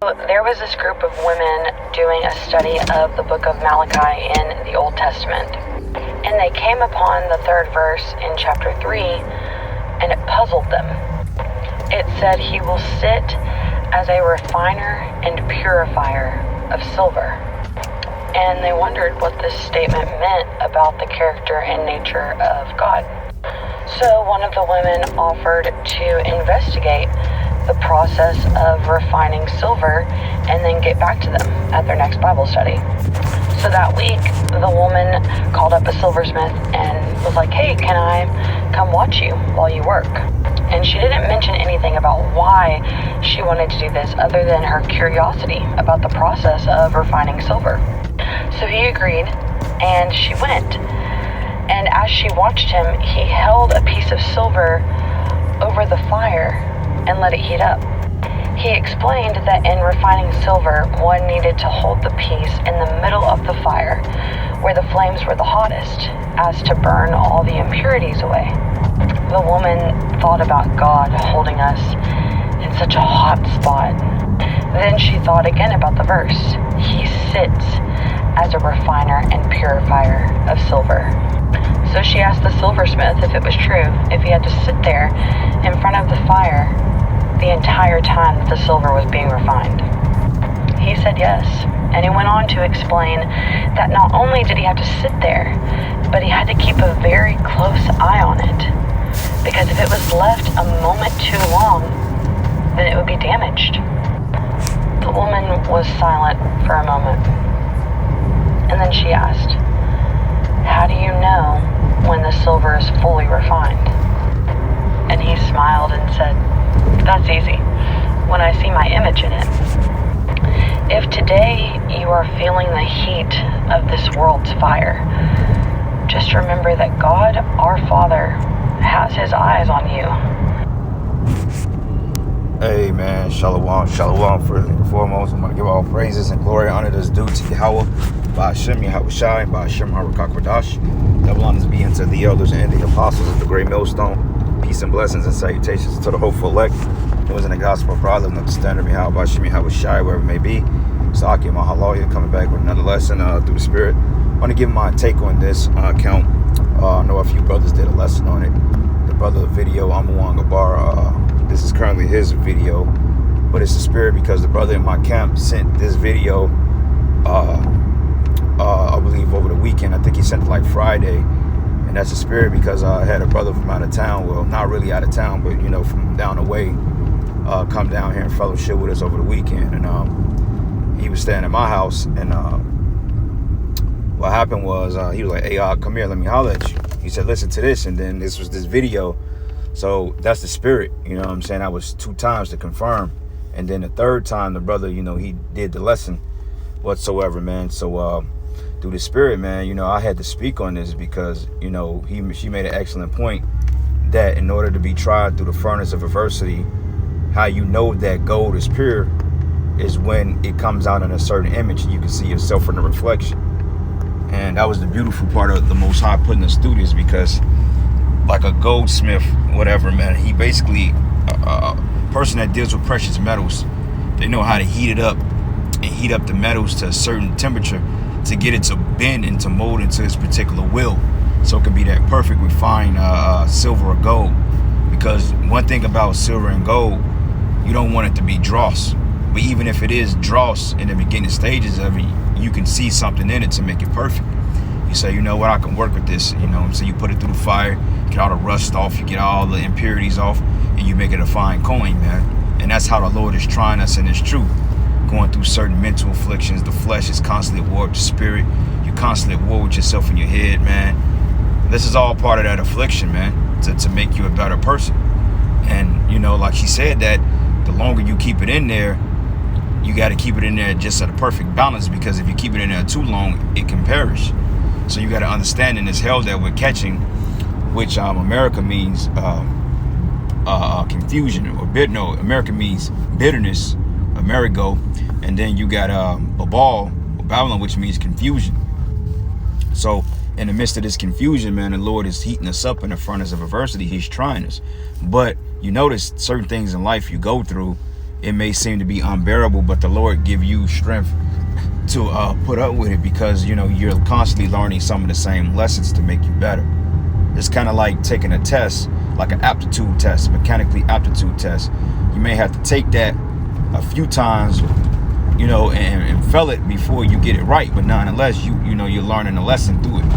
There was this group of women doing a study of the book of Malachi in the Old Testament, and they came upon the third verse in chapter 3, and it puzzled them. It said, "He will sit as a refiner and purifier of silver." And they wondered what this statement meant about the character and nature of God. So one of the women offered to investigate the process of refining silver and then get back to them at their next Bible study. So that week, the woman called up a silversmith and was like, "Hey, can I come watch you while you work?" And she didn't mention anything about why she wanted to do this other than her curiosity about the process of refining silver. So he agreed, and she went. And as she watched him, he held a piece of silver over the fire and let it heat up. He explained that in refining silver, one needed to hold the piece in the middle of the fire, where the flames were the hottest, as to burn all the impurities away. The woman thought about God holding us in such a hot spot. Then she thought again about the verse. He sits as a refiner and purifier of silver. So she asked the silversmith if it was true, if he had to sit there in front of the fire the entire time that the silver was being refined. He said yes, and he went on to explain that not only did he have to sit there, but he had to keep a very close eye on it, because if it was left a moment too long, then it would be damaged. The woman was silent for a moment, and then she asked, "How do you know when the silver is fully refined?" And he smiled and said, "That's easy, when I see my image in it." If today you are feeling the heat of this world's fire, just remember that God, our Father, has his eyes on you. Hey man, shalom, shalom. First and foremost, I'm going to give all praises and glory and honor that's due to Yahweh, Ba'ashem Yahawashi, Ba'ashem Harakakwardash. Double honors be unto the elders and the apostles of the great millstone. Peace and blessings and salutations to the hopeful elect. It was in the gospel of God, living up the standard of Yahweh, Ba'ashem Yahawashi, wherever it may be. Saki Mahaloya coming back with another lesson through the Spirit. I want to give my take on this account. I know a few brothers did a lesson on it. The brother video, Amawan Gabar, this is currently his video, but it's the Spirit because the brother in my camp sent this video, I believe over the weekend. I think he sent it like Friday, and that's the Spirit because I had a brother from out of town, well, not really out of town, but you know, from down the way, come down here and fellowship with us over the weekend, and he was staying at my house, and what happened was he was like, "Hey, come here, let me holler at you." He said, "Listen to this," and then this was this video. So that's the Spirit, you know what I'm saying? That was 2 times to confirm. And then the third time, the brother, you know, he did the lesson whatsoever, man. So through the Spirit, man, you know, I had to speak on this because, you know, she made an excellent point that in order to be tried through the furnace of adversity, how you know that gold is pure is when it comes out in a certain image and you can see yourself in the reflection. And that was the beautiful part of the Most High putting us through this, because like a goldsmith, whatever, man, he basically, a person that deals with precious metals, they know how to heat it up and heat up the metals to a certain temperature to get it to bend and to mold into its particular will. So it can be that perfect refined silver or gold. Because one thing about silver and gold, you don't want it to be dross. But even if it is dross in the beginning stages of it, you can see something in it to make it perfect. You say, you know what, I can work with this, you know. So you put it through the fire, get all the rust off, you get all the impurities off, and you make it a fine coin, man. And that's how the Lord is trying us in His truth. Going through certain mental afflictions, the flesh is constantly at war with the spirit. You're constantly at war with yourself in your head, man. This is all part of that affliction, man, to make you a better person. And, you know, like she said, that the longer you keep it in there, you got to keep it in there just at a perfect balance, because if you keep it in there too long, it can perish. So you got to understand in this hell that we're catching, which America means confusion, or America means bitterness, Amerigo, and then you got Babal, or Babylon, which means confusion. So in the midst of this confusion, man, the Lord is heating us up in the furnace of adversity. He's trying us. But you notice certain things in life you go through, it may seem to be unbearable, but the Lord give you strength to put up with it, because you know you're constantly learning some of the same lessons to make you better. It's kind of like taking a test, like an aptitude test, mechanically aptitude test. You may have to take that a few times, you know, and fail it before you get it right, but nonetheless you know you're learning a lesson through it,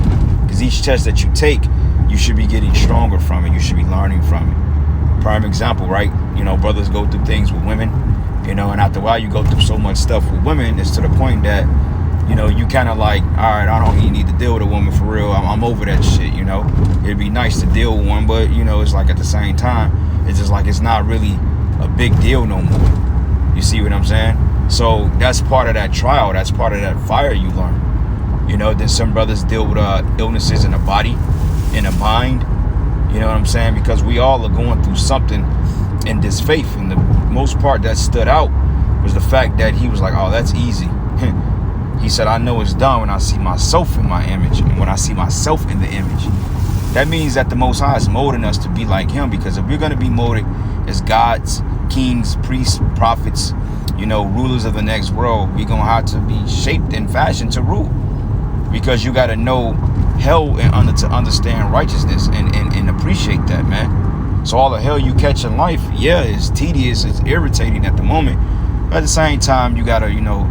because each test that you take, you should be getting stronger from it. You should be learning from it. Prime example, right? You know, brothers go through things with women, you know, and after a while you go through so much stuff with women, it's to the point that, you know, you kind of like, all right, I don't even need to deal with a woman for real. I'm over that shit, you know. It'd be nice to deal with one, but, you know, it's like at the same time, it's just like it's not really a big deal no more. You see what I'm saying? So that's part of that trial. That's part of that fire you learn. You know, then some brothers deal with illnesses in the body, in the mind. You know what I'm saying? Because we all are going through something in this faith. And the most part that stood out was the fact that he was like, oh, that's easy. He said, I know it's done when I see myself in my image, and when I see myself in the image. That means that the Most High is molding us to be like him, because if we're going to be molded as gods, kings, priests, prophets, you know, rulers of the next world, we're going to have to be shaped and fashioned to rule. Because you got to know hell and to understand righteousness and appreciate that, man. So all the hell you catch in life, yeah, it's tedious, it's irritating at the moment. But at the same time, you got to, you know,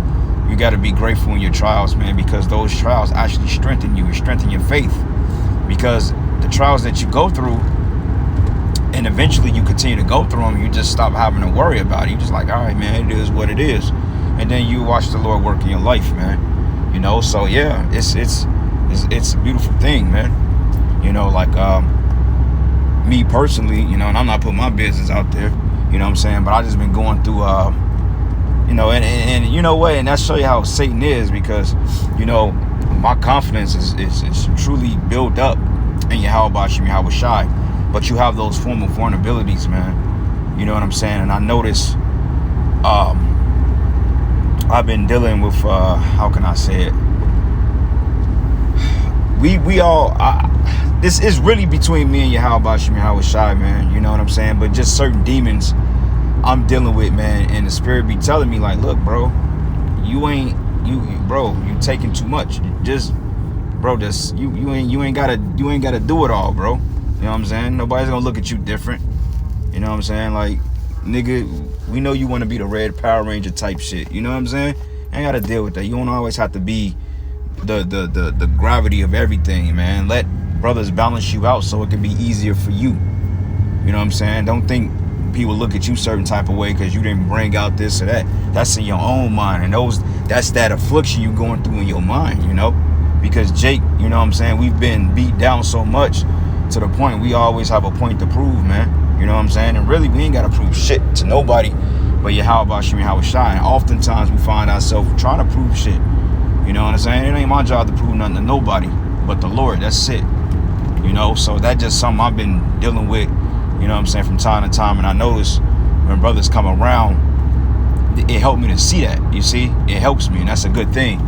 you got to be grateful in your trials, man, because those trials actually strengthen you and strengthen your faith. Because the trials that you go through, and eventually you continue to go through them, you just stop having to worry about it. You just like, all right, man, it is what it is. And then you watch the Lord work in your life, man. You know, so yeah, it's a beautiful thing, man. You know, like me personally, you know, and I'm not putting my business out there, you know what I'm saying, but I just been going through you know, and you know what, and that show you how Satan is, because, you know, my confidence is truly built up in Yahweh Hashem Yahweh Shai, but you have those form of vulnerabilities, man. You know what I'm saying? And I notice I've been dealing with how can I say it? We all this is really between me and Yahweh Hashem Yahweh Shai, man. You know what I'm saying? But just certain demons I'm dealing with, man, and the spirit be telling me like, look, bro, you taking too much. Just, bro, this you ain't gotta do it all, bro. You know what I'm saying? Nobody's gonna look at you different. You know what I'm saying? Like, nigga, we know you want to be the Red Power Ranger type shit. You know what I'm saying? Ain't gotta deal with that. You don't always have to be the gravity of everything, man. Let brothers balance you out so it can be easier for you. You know what I'm saying? Don't think people look at you certain type of way because you didn't bring out this or that. That's in your own mind, and that's that affliction you going through in your mind, you know. Because Jake, you know what I'm saying, we've been beat down so much to the point we always have a point to prove, man. You know what I'm saying? And really, we ain't gotta prove shit to nobody but Yahweh Hashem Yahweh Shai. And oftentimes we find ourselves trying to prove shit. You know what I'm saying? It ain't my job to prove nothing to nobody but the Lord. That's it. You know, so that's just something I've been dealing with, you know what I'm saying, from time to time. And I notice when brothers come around, it helped me to see that. You see, it helps me, and that's a good thing.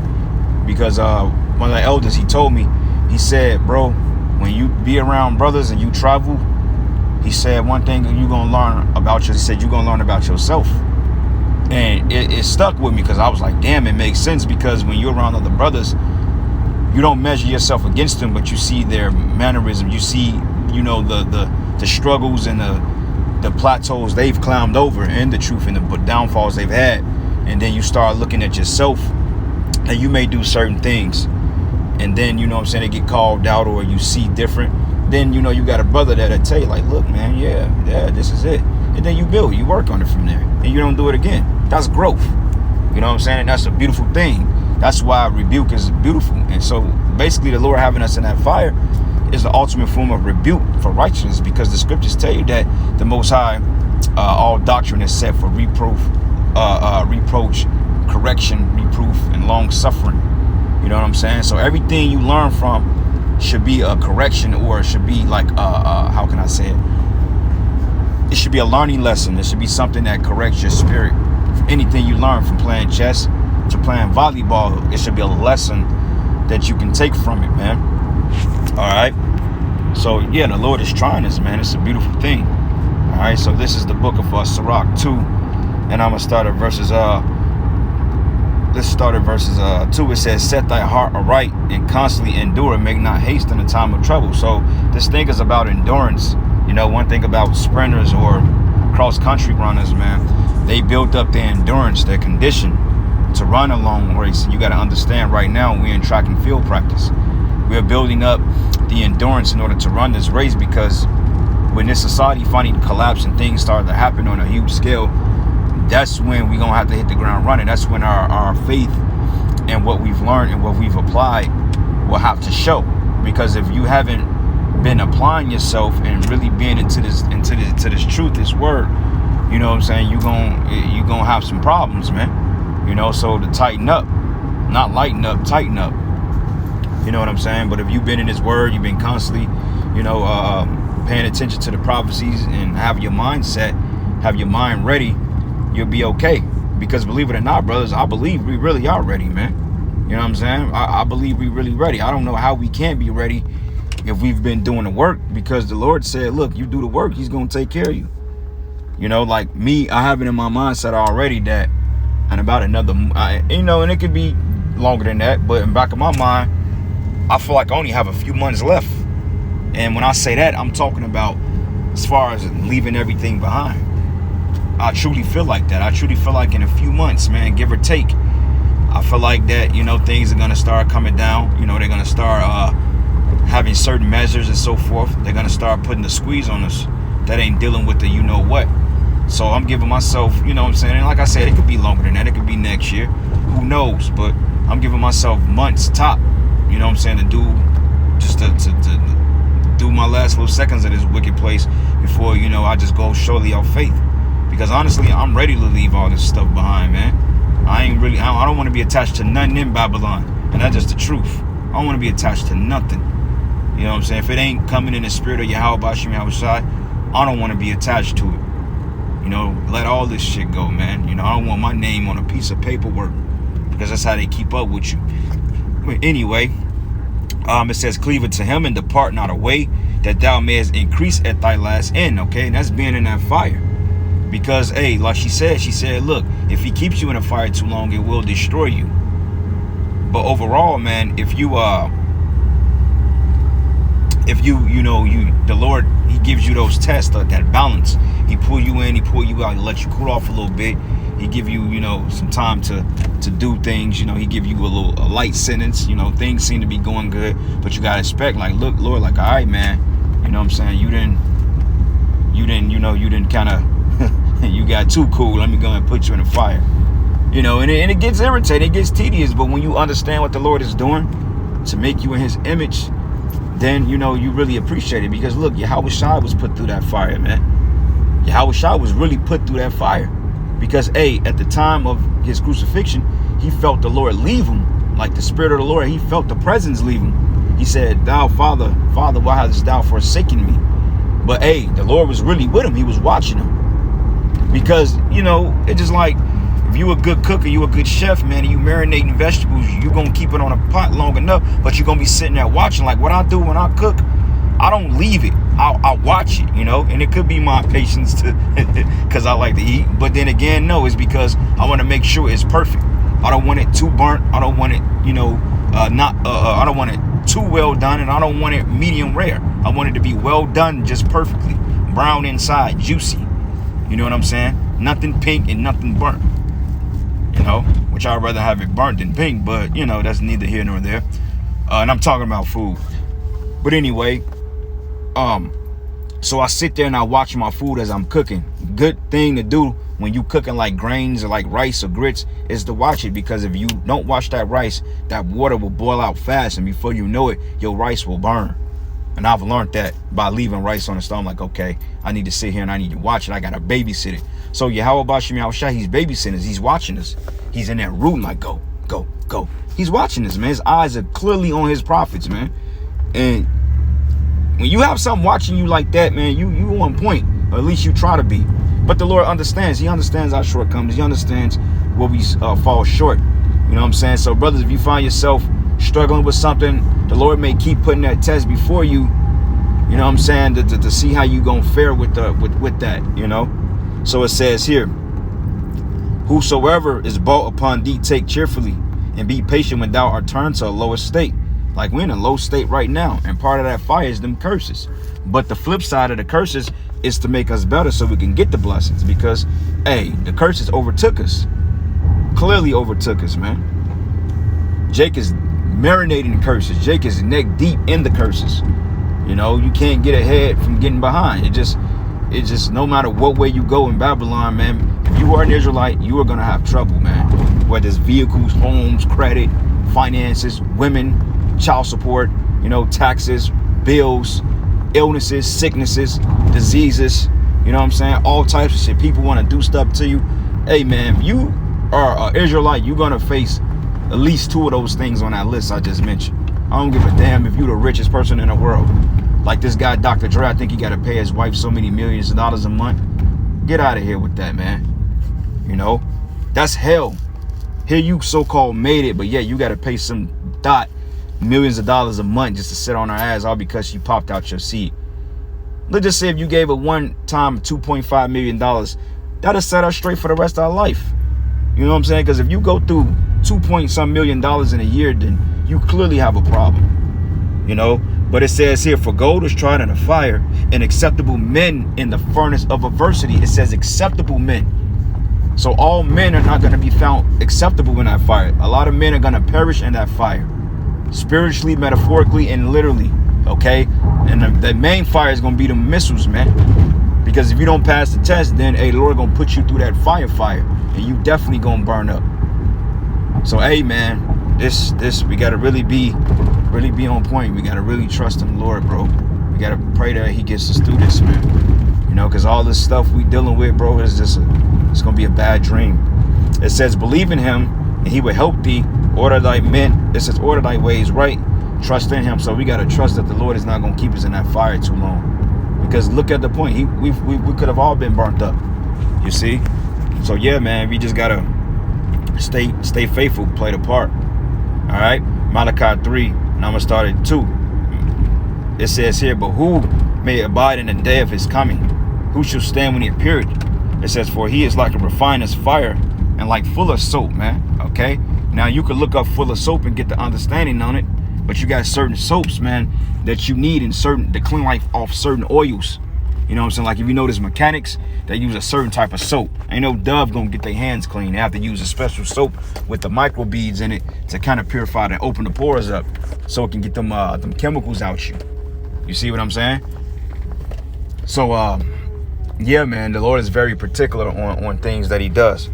Because one of the elders, he told me, he said, bro, when you be around brothers and you travel, he said one thing you're gonna learn about he said you're gonna learn about yourself. And it stuck with me, because I was like, damn, it makes sense. Because when you're around other brothers, you don't measure yourself against them, but you see their mannerism. You see, you know, the struggles and the plateaus they've climbed over, and the truth and the downfalls they've had. And then you start looking at yourself, and you may do certain things, and then, you know what I'm saying, they get called out or you see different. Then, you know, you got a brother that'll tell you like, look, man, yeah, this is it. And then you build, you work on it from there, and you don't do it again. That's growth. You know what I'm saying? And that's a beautiful thing. That's why rebuke is beautiful. And so basically the Lord having us in that fire is the ultimate form of rebuke for righteousness, because the scriptures tell you that the Most High, all doctrine is set for reproach, correction, reproof, and long suffering. You know what I'm saying? So everything you learn from should be a correction, or it should be like how can I say it? It should be a learning lesson. It should be something that corrects your spirit. Anything you learn from playing chess to playing volleyball, it should be a lesson that you can take from it, man. All right. So yeah, the Lord is trying us, man. It's a beautiful thing. All right. So this is the book of Sirach 2, And I'm gonna start at verses let's start at verses 2. It says, set thy heart aright and constantly endure, and make not haste in the time of trouble. So this thing is about endurance. You know, one thing about sprinters or cross-country runners, man, they built up their endurance, their condition to run a long race. You got to understand, right now we're in track and field practice. We're building up the endurance in order to run this race, because when this society finally collapsed and things started to happen on a huge scale, that's when we're going to have to hit the ground running. That's when our faith and what we've learned and what we've applied will have to show. Because if you haven't been applying yourself and really being into this truth, this word, you know what I'm saying, you're gonna have some problems, man. You know, so to tighten up, not lighten up, tighten up. You know what I'm saying? But if you've been in this word, you've been constantly, you know, paying attention to the prophecies and have your mindset, have your mind ready, you'll be okay. Because believe it or not, brothers, I believe we really are ready, man. You know what I'm saying? I believe we really ready. I don't know how we can't be ready if we've been doing the work, because the Lord said, look, you do the work, he's going to take care of you. You know, like me, I have it in my mindset already that in about another, you know, and it could be longer than that, but in the back of my mind, I feel like I only have a few months left. And when I say that, I'm talking about as far as leaving everything behind. I truly feel like that. I truly feel like in a few months, man, give or take, I feel like that, you know, things are going to start coming down. You know, they're going to start having certain measures and so forth. They're going to start putting the squeeze on us that ain't dealing with the you know what. So I'm giving myself, you know what I'm saying? And like I said, it could be longer than that. It could be next year. Who knows? But I'm giving myself months top, you know what I'm saying, to do just to do my last little seconds of this wicked place before, you know, I just go surely out faith. Because honestly, I'm ready to leave all this stuff behind, man. I don't want to be attached to nothing in Babylon. And that's just the truth. I don't want to be attached to nothing. You know what I'm saying? If it ain't coming in the spirit of Yahweh Bashim Yahushai, I don't want to be attached to it. You know, let all this shit go, man. You know, I don't want my name on a piece of paperwork, because that's how they keep up with you. But anyway, it says, cleave it to him and depart not away, that thou mayest increase at thy last end. Okay, and that's being in that fire. Because, hey, like she said, look, if he keeps you in a fire too long, it will destroy you. But overall, man, if you the Lord, he gives you those tests, that balance. He pull you in, he pull you out, he let you cool off a little bit. He give you, you know, some time to do things. You know, he give you a light sentence. You know, things seem to be going good, but you gotta expect, like, look, Lord, like, all right, man. You know what I'm saying? You didn't kind of, you got too cool. Let me go and put you in the fire. You know, and it gets irritating, it gets tedious. But when you understand what the Lord is doing to make you in his image, then, you know, you really appreciate it. Because look, Yahweh Shai was put through that fire, man. Yahweh Shai was really put through that fire. Because, hey, at the time of his crucifixion, he felt the Lord leave him. Like the Spirit of the Lord, he felt the presence leave him. He said, thou, Father, why hast thou forsaken me? But, hey, the Lord was really with him. He was watching him. Because, you know, it's just like, if you a good cooker, you a good chef, man, and you marinating vegetables, you're going to keep it on a pot long enough, but you're going to be sitting there watching. Like what I do when I cook, I don't leave it. I'll watch it, you know, and it could be my patience to, because I like to eat. But then again, no, it's because I want to make sure it's perfect. I don't want it too burnt. I don't want it, you know, I don't want it too well done, and I don't want it medium rare. I want it to be well done, just perfectly. Brown inside, juicy. You know what I'm saying? Nothing pink and nothing burnt. You know, which I'd rather have it burnt than pink, but, you know, that's neither here nor there. And I'm talking about food. But anyway, so I sit there and I watch my food as I'm cooking. Good thing to do when you cooking like grains or like rice or grits is to watch it, because if you don't watch that rice, that water will boil out fast, and before you know it, your rice will burn. And I've learned that by leaving rice on the stove. I'm like, okay, I need to sit here and I need to watch it. I got to babysit it. So Yahweh Bashim Yahushai, he's babysitting us. He's watching us. He's in there rooting like, go, go, go. He's watching us, man. His eyes are clearly on his prophets, man. And when you have something watching you like that, man, you on point. Or at least you try to be. But the Lord understands. He understands our shortcomings. He understands where we fall short. You know what I'm saying? So, brothers, if you find yourself struggling with something, the Lord may keep putting that test before you. You know what I'm saying? To see how you gonna fare with that. You know. So it says here, Whosoever is bought upon thee, take cheerfully, and be patient when thou art turned to a lower state. Like we're in a low state right now, and part of that fire is them curses. But the flip side of the curses is to make us better so we can get the blessings, because, hey, the curses overtook us. Clearly overtook us, man. Jake is marinating in curses. Jake is neck deep in the curses. You know, you can't get ahead from getting behind. It just no matter what way you go in Babylon, man, if you are an Israelite, you are going to have trouble, man. Whether it's vehicles, homes, credit, finances, women, child support, you know, taxes, bills, illnesses, sicknesses, diseases, you know what I'm saying? All types of shit. People want to do stuff to you. Hey, man, if you are an Israelite, you're going to face at least 2 of those things on that list I just mentioned. I don't give a damn if you're the richest person in the world. Like this guy, Dr. Dre, I think he got to pay his wife so many millions of dollars a month. Get out of here with that, man. You know, that's hell. Here you so-called made it, but yeah, you got to pay some millions of dollars a month just to sit on her ass, all because she popped out your seed. Let's just say if you gave her one time $2.5 million, that'll set her straight for the rest of her life. You know what I'm saying? Because if you go through $2 million in a year, then you clearly have a problem. You know? But it says here, for gold is tried in the fire, and acceptable men in the furnace of adversity. It says acceptable men. So all men are not going to be found acceptable in that fire. A lot of men are going to perish in that fire. Spiritually, metaphorically, and literally. Okay? And the main fire is going to be the missiles, man. Because if you don't pass the test, then, hey, the Lord going to put you through that fire. And you definitely going to burn up. So, hey, man, this we got to really be on point. We got to really trust in the Lord, bro. We got to pray that he gets us through this, man. You know, because all this stuff we dealing with, bro, is just it's going to be a bad dream. It says, believe in him, and he will help thee. Order thy men. It says, order thy ways right. Trust in him. So we got to trust that the Lord is not going to keep us in that fire too long. Because look at the point. We could have all been burnt up. You see? So, yeah, man, we just got to stay faithful, play the part. All right? Malachi 3, and I'm going to start at 2. It says here, but who may abide in the day of his coming? Who shall stand when he appeared? It says, for he is like a refiner's fire and like full of soap, man. Okay? Now, you could look up full of soap and get the understanding on it, but you got certain soaps, man, that you need in certain to clean life off certain oils. You know what I'm saying? Like if you notice mechanics, they use a certain type of soap. Ain't no dove gonna get their hands clean. They have to use a special soap with the microbeads in it to kind of purify and open the pores up so it can get them chemicals out you. You see what I'm saying? So yeah, man, the Lord is very particular on things that he does.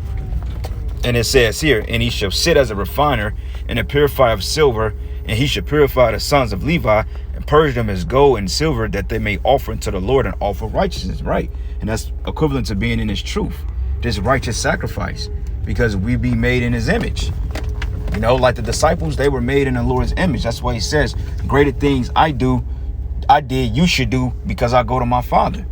And it says here, and he shall sit as a refiner and a purifier of silver, and he shall purify the sons of Levi and purge them as gold and silver, that they may offer unto the Lord and offer righteousness, right? And that's equivalent to being in his truth, this righteous sacrifice, because we be made in his image. You know, like the disciples, they were made in the Lord's image. That's why he says, greater things I did, you should do, because I go to my Father.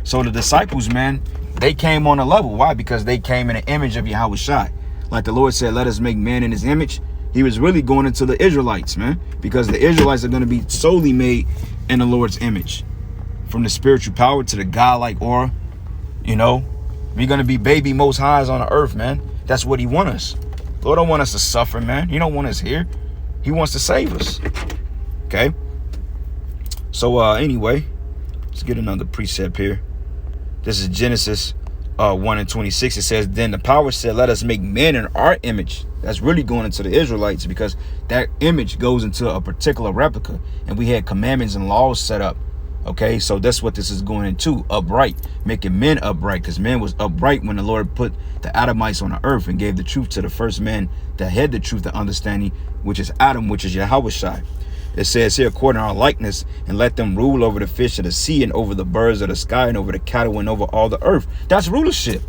So the disciples, man, they came on a level. Why? Because they came in the image of Yahushua. Like the Lord said, let us make man in his image. He was really going into the Israelites, man, because the Israelites are going to be solely made in the Lord's image. From the spiritual power to the godlike aura, you know, we're going to be baby most highs on the earth, man. That's what he wants us. Lord don't want us to suffer, man. He don't want us here. He wants to save us. Okay. So anyway, let's get another precept here. This is Genesis 1:26. It says, then the power said, let us make man in our image. That's really going into the Israelites, because that image goes into a particular replica, and we had commandments and laws set up. Okay, so that's what this is going into, upright, making men upright, because man was upright when the Lord put the Adamites on the earth and gave the truth to the first man that had the truth, the understanding, which is Adam, which is Yahushua. It says here, according to our likeness, and let them rule over the fish of the sea and over the birds of the sky and over the cattle and over all the earth. That's rulership.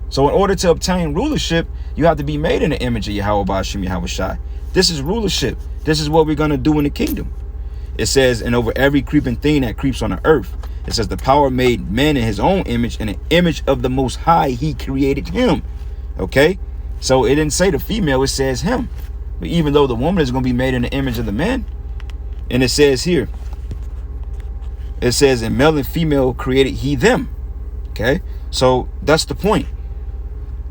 So in order to obtain rulership, you have to be made in the image of Yahweh Ba'ashim Yahushua. This is rulership. This is what we're going to do in the kingdom. It says, and over every creeping thing that creeps on the earth. It says, the power made man in his own image, and the image of the Most High, he created him. Okay? So it didn't say the female, it says him. But even though the woman is going to be made in the image of the man, and it says here, it says, and male and female created he them. Okay? So that's the point.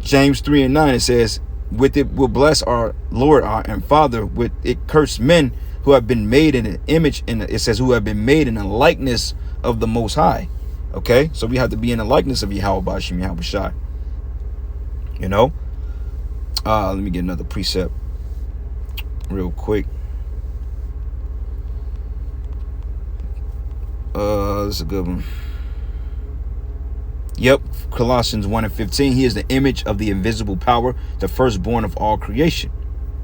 James 3:9, it says, with it will bless our Lord and Father, with it curse men who have been made in an image, and it says who have been made in a likeness of the Most High. Okay, so we have to be in the likeness of Yahweh Bashim Yahweh Shai. You know, let me get another precept real quick. This is a good one. Yep, Colossians 1:15. He is the image of the invisible power, the firstborn of all creation.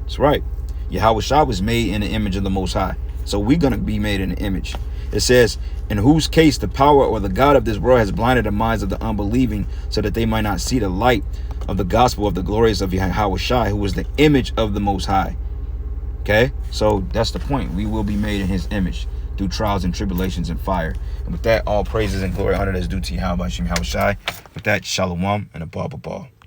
That's right. Yahweh Shai was made in the image of the Most High. So we're going to be made in the image. It says, in whose case the power or the God of this world has blinded the minds of the unbelieving, so that they might not see the light of the gospel of the glories of Yahweh Shai, who is the image of the Most High. Okay, so that's the point. We will be made in his image through trials and tribulations and fire. And with that, all praises and glory, honor is due to Yahweh Shai. With that, shalom and a ball.